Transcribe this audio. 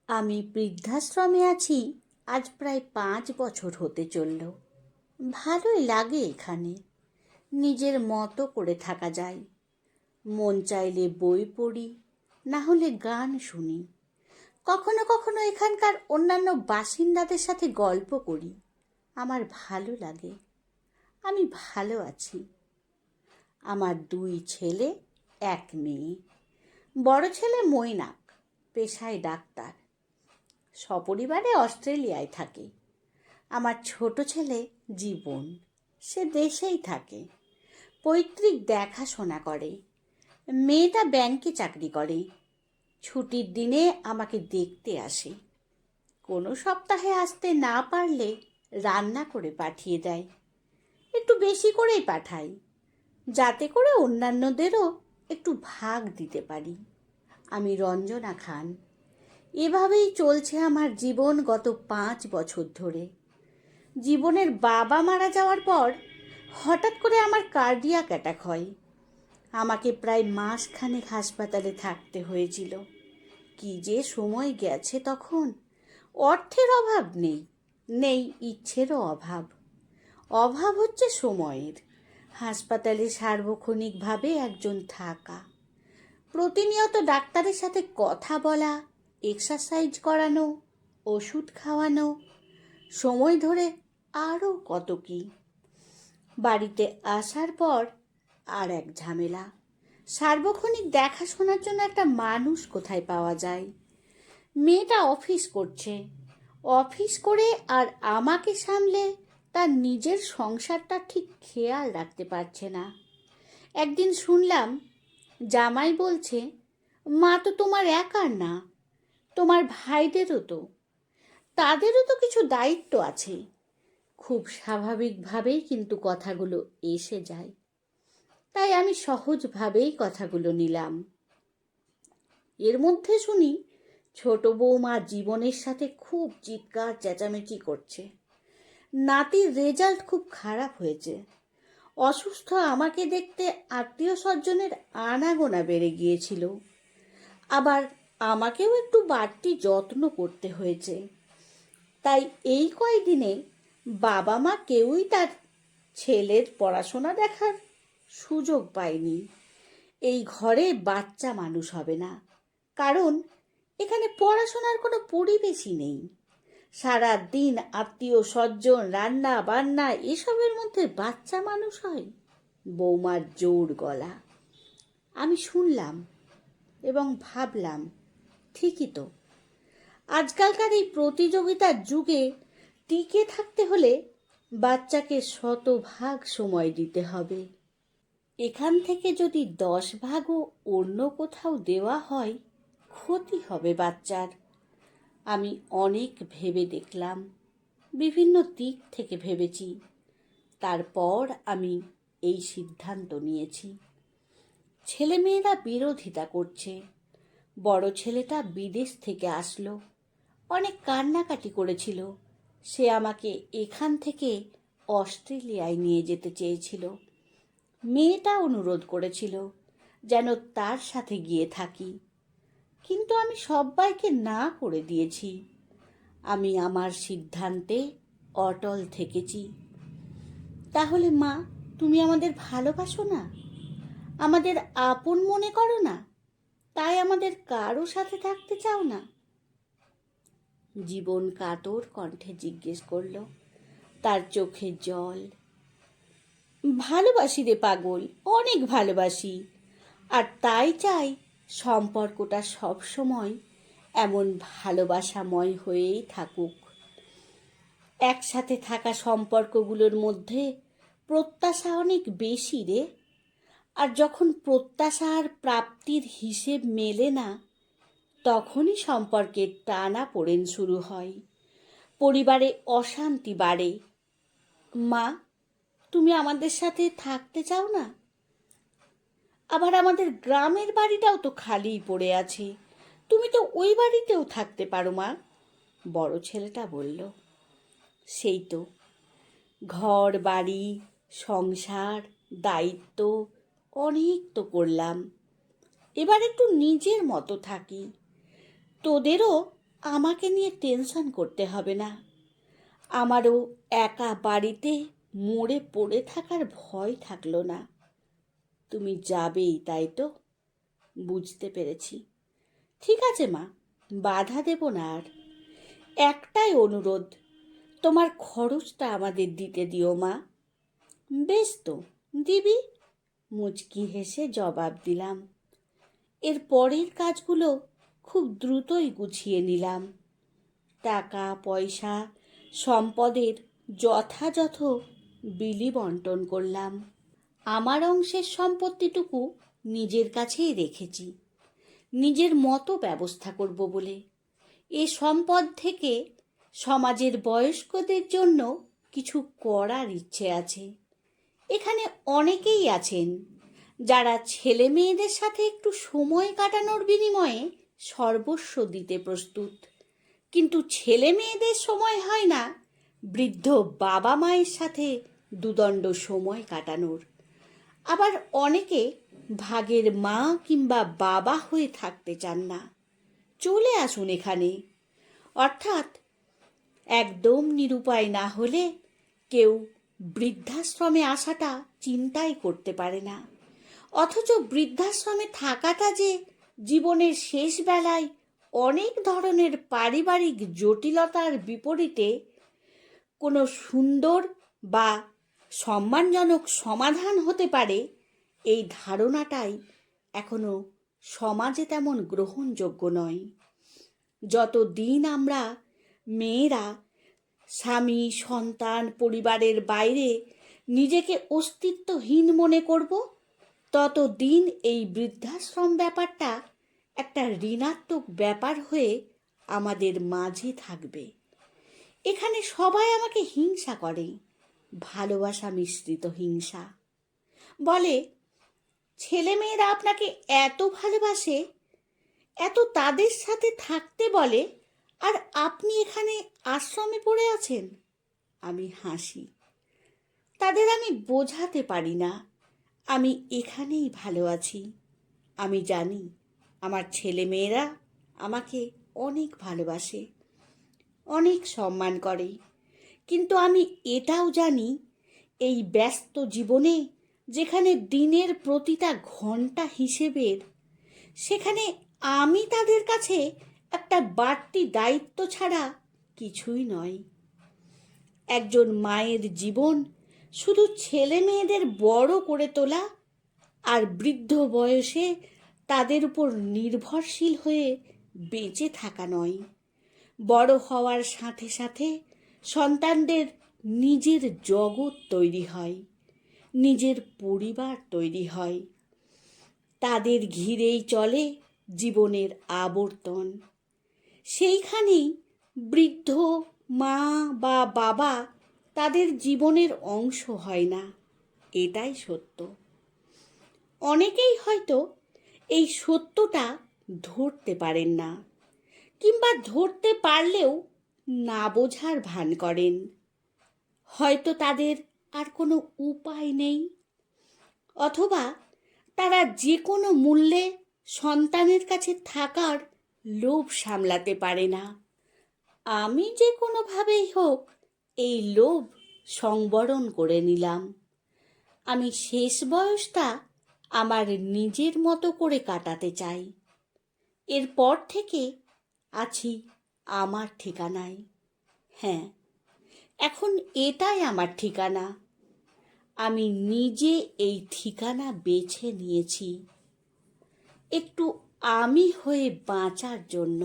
আমি বৃদ্ধাশ্রমে আছি আজ প্রায় 5 বছর হতে চলল। ভালোই লাগে এখানে। নিজের মতো করে থাকা যায়। মন চাইলে বই পড়ি, না হলে গান শুনি। কখনো কখনো এখানকার অন্যান্য বাসিন্দাদের সাথে গল্প করি। আমার ভালো লাগে। আমি ভালো আছি। আমার 2 ছেলে, 1 মেয়ে। বড় ছেলে মৈনাক, পেশায় ডাক্তার, সপরিবারে অস্ট্রেলিয়ায় থাকে। আমার ছোট ছেলে জীবন, সে দেশেই থাকে, পৈতৃক দেখাশোনা করে। মেয়েটা ব্যাংকে চাকরি করে, ছুটির দিনে আমাকে দেখতে আসে। কোনো সপ্তাহে আসতে না পারলে রান্না করে পাঠিয়ে দেয়। একটু বেশি করেই পাঠাই, যাতে করে অন্যান্যদেরও একটু ভাগ দিতে পারি। আমি রঞ্জনা খান। এভাবেই চলছে আমার জীবন গত 5 বছর ধরে। জীবনের বাবা মারা যাওয়ার পর হঠাৎ করে আমার কার্ডিয়াক অ্যাটাক হয়। আমাকে প্রায় মাসখানেক হাসপাতালে থাকতে হয়েছিল। কি যে সময় গেছে তখন! অর্থের অভাব নেই, নেই ইচ্ছেরও অভাব। অভাব হচ্ছে সময়ের। হাসপাতালে সার্বক্ষণিকভাবে একজন থাকা, প্রতিনিয়ত ডাক্তারের সাথে কথা বলা, এক্সারসাইজ করানো, ওষুধ খাওয়ানো, সময় ধরে আরও কত কি। বাড়িতে আসার পর আর এক ঝামেলা। সার্বক্ষণিক দেখাশোনার জন্য একটা মানুষ কোথায় পাওয়া যায়? মেয়েটা অফিস করছে, অফিস করে আর আমাকে সামলে তার নিজের সংসারটা ঠিক খেয়াল রাখতে পারছে না। একদিন শুনলাম জামাই বলছে, মা তো তোমার একার না, তোমার ভাইদেরও তো, তাদেরও তো কিছু দায়িত্ব আছে। খুব স্বাভাবিকভাবেই কিন্তু কথাগুলো এসে যায়, তাই আমি সহজভাবেই কথাগুলো নিলাম। এর মধ্যে শুনি ছোট বৌমা জীবনের সাথে খুব চিৎকার চেঁচামেচি করছে। নাতির রেজাল্ট খুব খারাপ হয়েছে। অসুস্থ আমাকে দেখতে আত্মীয় স্বজনের আনাগোনা বেড়ে গিয়েছিল। আবার আমাকেও একটু বাড়তি যত্ন করতে হয়েছে। তাই এই কয়দিনে বাবা মা কেউই তার ছেলের পড়াশোনা দেখার সুযোগ পায়নি। এই ঘরে বাচ্চা মানুষ হবে না, কারণ এখানে পড়াশোনার কোনো পরিবেশই নেই। সারা দিন আত্মীয় স্বজন, রান্না বান্না, এসবের মধ্যে বাচ্চা মানুষ হয়? বৌমার জোর গলা। আমি শুনলাম এবং ভাবলাম, ঠিকই তো। আজকালকার এই প্রতিযোগিতার যুগে টিকে থাকতে হলে বাচ্চাকে 100 ভাগ সময় দিতে হবে। এখান থেকে যদি 10 ভাগও অন্য কোথাও দেওয়া হয়, ক্ষতি হবে বাচ্চার। আমি অনেক ভেবে দেখলাম, বিভিন্ন দিক থেকে ভেবেছি। তারপর আমি এই সিদ্ধান্ত নিয়েছি। ছেলেমেয়েরা বিরোধিতা করছে। বড় ছেলেটা বিদেশ থেকে আসলো, অনেক কান্নাকাটি করেছিল। সে আমাকে এখান থেকে অস্ট্রেলিয়ায় নিয়ে যেতে চেয়েছিল। মেয়েটা অনুরোধ করেছিল যেন তার সাথে গিয়ে থাকি, কিন্তু আমি সবাইকে না করে দিয়েছি। আমি আমার সিদ্ধান্তে অটল থেকেছি। তাহলে মা, তুমি আমাদের ভালোবাসো না? আমাদের আপন মনে করো না? তাই আমাদের কারো সাথে থাকতে চাও না? জীবন কাতর কণ্ঠে জিজ্ঞেস করল, তার চোখে জল। ভালোবাসি রে পাগল, অনেক ভালোবাসি। আর তাই চাই সম্পর্কটা সব সময় এমন ভালোবাসাময় হয়েই থাকুক। একসাথে থাকা সম্পর্কগুলোর মধ্যে প্রত্যাশা অনেক বেশি রে। আর যখন প্রত্যাশা আর প্রাপ্তির হিসেব মেলে না, তখনই সম্পর্কের টানাপোড়েন শুরু হয়, পরিবারে অশান্তি বাড়ে। মা, তুমি আমাদের সাথে থাকতে চাও না? আবার আমাদের গ্রামের বাড়িটাও তো খালিই পড়ে আছে, তুমি তো ওই বাড়িতেও থাকতে পারো মা। বড় ছেলেটা বলল, সেই তো, ঘর বাড়ি, সংসার, দায়িত্ব অনেক তো করলাম, এবার একটু নিজের মতো থাকি। তোদেরও আমাকে নিয়ে টেনশন করতে হবে না। আমারও একা বাড়িতে মরে পড়ে থাকার ভয় থাকলো না। তুমি যাবেই, তাই তো? বুঝতে পেরেছি। ঠিক আছে মা, বাধা দেব না আর। একটাই অনুরোধ, তোমার খরচটা আমাদের দিতে দিও মা। বেশ তো, দিবি, মুচকি হেসে জবাব দিলাম। এর পরের কাজগুলো খুব দ্রুতই গুছিয়ে নিলাম। টাকা পয়সা সম্পদের যথাযথ বিলি বন্টন করলাম। আমার অংশের সম্পত্তিটুকু নিজের কাছেই রেখেছি, নিজের মতো ব্যবস্থা করব বলে। এ সম্পদ থেকে সমাজের বয়স্কদের জন্য কিছু করার ইচ্ছে আছে। এখানে অনেকেই আছেন যারা ছেলে মেয়েদের সাথে একটু সময় কাটানোর বিনিময়ে সর্বস্ব দিতে প্রস্তুত, কিন্তু ছেলে মেয়েদের সময় হয় না বৃদ্ধ বাবা মায়ের সাথে দুদণ্ড সময় কাটানোর। আবার অনেকে ভাগের মা কিংবা বাবা হয়ে থাকতে চান না। চলে আসুন এখানে। অর্থাৎ একদম নিরুপায় না হলে কেউ বৃদ্ধাশ্রমে আসাটা চিন্তাই করতে পারে না। অথচ বৃদ্ধাশ্রমে থাকাটা যে জীবনের শেষ বেলায় অনেক ধরনের পারিবারিক জটিলতার বিপরীতে কোনো সুন্দর বা সম্মানজনক সমাধান হতে পারে, এই ধারণাটাই এখনো সমাজে তেমন গ্রহণযোগ্য নয়। যতদিন আমরা মেয়েরা স্বামী সন্তান পরিবারের বাইরে নিজেকে অস্তিত্বহীন মনে করব, ততদিন এই বৃদ্ধাশ্রম ব্যাপারটা একটা ঋণাত্মক ব্যাপার হয়ে আমাদের মাঝে থাকবে। এখানে সবাই আমাকে হিংসা করে, ভালোবাসা মিশ্রিত হিংসা। বলে, ছেলেমেয়েরা আপনাকে এত ভালোবাসে, এত তাদের সাথে থাকতে বলে, আর আপনি এখানে আশ্রমে পড়ে আছেন। আমি হাসি। তাদের আমি বোঝাতে পারি না আমি এখানেই ভালো আছি। আমি জানি আমার ছেলেমেয়েরা আমাকে অনেক ভালোবাসে, অনেক সম্মান করে, কিন্তু আমি এটাও জানি এই ব্যস্ত জীবনে যেখানে দিনের প্রতিটা ঘন্টা হিসেবের, সেখানে আমি তাদের কাছে একটা বাড়তি দায়িত্ব ছাড়া কিছুই নয়। একজন মায়ের জীবন শুধু ছেলে মেয়েদের বড় করে তোলা আর বৃদ্ধ বয়সে তাদের উপর নির্ভরশীল হয়ে বেঁচে থাকা নয়। বড় হওয়ার সাথে সাথে সন্তানদের নিজের জগৎ তৈরি হয়, নিজের পরিবার তৈরি হয়। তাদের ঘিরেই চলে জীবনের আবর্তন। সেইখানেই বৃদ্ধ মা বা বাবা তাদের জীবনের অংশ হয় না, এটাই সত্য। অনেকেই হয়তো এই সত্যটা ধরতে পারেন না, কিংবা ধরতে পারলেও না বোঝার ভান করেন। হয়তো তাদের আর কোনো উপায় নেই, অথবা তারা যে কোনো মূল্যে সন্তানের কাছে থাকার লোভ সামলাতে পারে না। আমি যে কোনোভাবেই হোক এই লোভ সংবরণ করে নিলাম। আমি শেষ বয়সটা আমার নিজের মতো করে কাটাতে চাই। এরপর থেকে আছি আমার ঠিকানায়। হ্যাঁ, এখন এটাই আমার ঠিকানা। আমি নিজে এই ঠিকানা বেছে নিয়েছি, একটু আমি হয়ে বাঁচার জন্য।